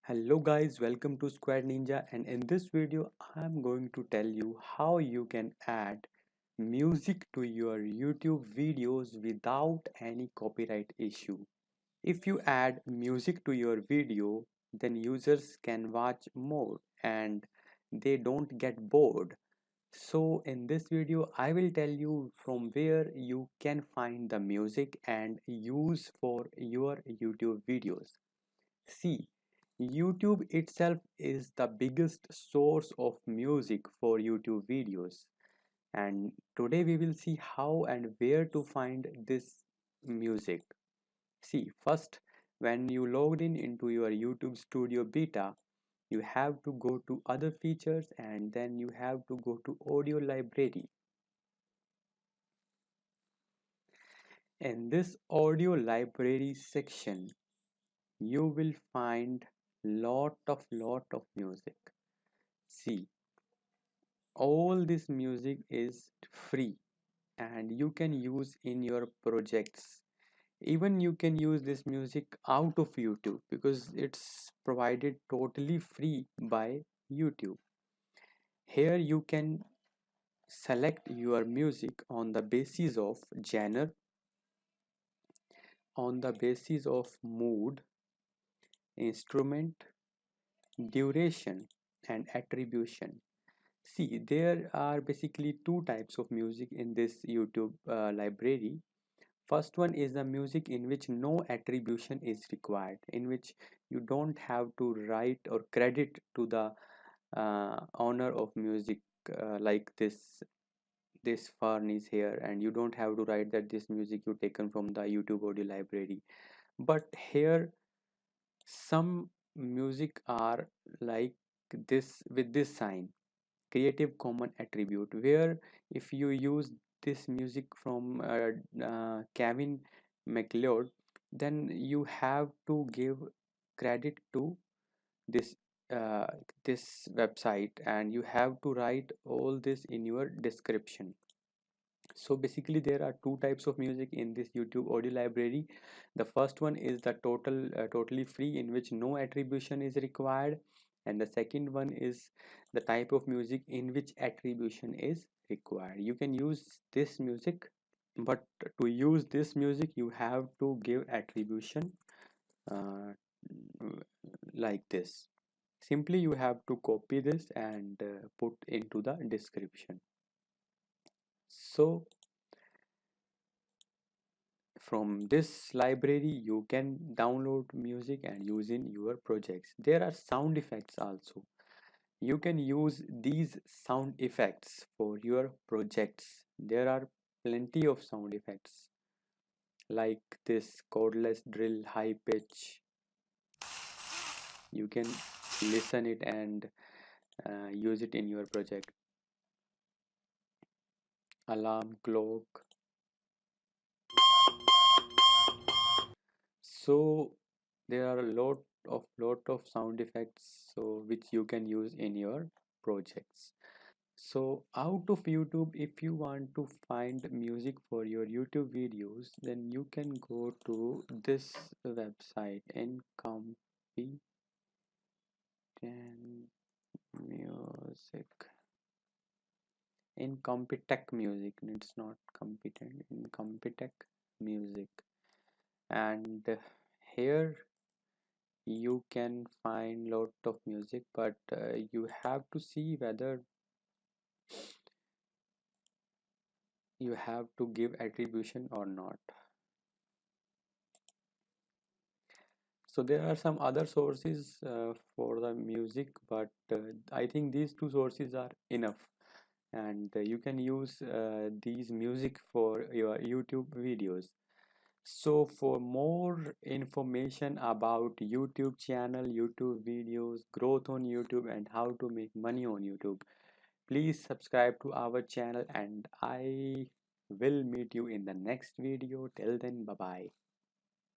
Hello guys, welcome to Square Ninja, and in this video I'm going to tell you how you can add music to your YouTube videos without any copyright issue. If you add music to your video, then users can watch more and they don't get bored. So in this video I will tell you from where you can find the music and use for your YouTube videos. See, YouTube itself is the biggest source of music for YouTube videos, and today we will see how and where to find this music. See, first, when you logged in into your YouTube Studio Beta, you have to go to other features and then you have to go to audio library. In this audio library section, you will find lot of music. See, all this music is free and you can use in your projects. Even you can use this music out of YouTube because it's provided totally free by YouTube. Here you can select your music on the basis of genre, on the basis of mood, instrument, duration, and attribution. See, there are basically two types of music in this YouTube library. First one is the music in which no attribution is required, in which you don't have to write or credit to the owner of music, like this fern is here, and you don't have to write that this music you taken from the YouTube audio library. But here some music are like this with this sign, Creative Common attribute, where if you use this music from Kevin MacLeod, then you have to give credit to this uh, this website and you have to write all this in your description. So basically there are two types of music in this YouTube audio library. The first one is the totally free, in which no attribution is required, and the second one is the type of music in which attribution is required. You can use this music, but to use this music you have to give attribution, uh, like this. Simply you have to copy this and put into the description. So from this library you can download music and use in your projects. There are sound effects also. You can use these sound effects for your projects. There are plenty of sound effects like this cordless drill high pitch. You can listen it and use it in your project. Alarm clock. So there are a lot of sound effects so which you can use in your projects. So out of YouTube, if you want to find music for your YouTube videos, then you can go to this website, Incompetent Music. Incompetech Music. It's not competent. Incompetech Music. And here you can find lot of music, but you have to see whether you have to give attribution or not. So there are some other sources for the music, but I think these two sources are enough, and you can use these music for your YouTube videos. So for more information about YouTube channel, YouTube videos, growth on YouTube, and how to make money on YouTube, please subscribe to our channel, and I will meet you in the next video. Till then, bye bye.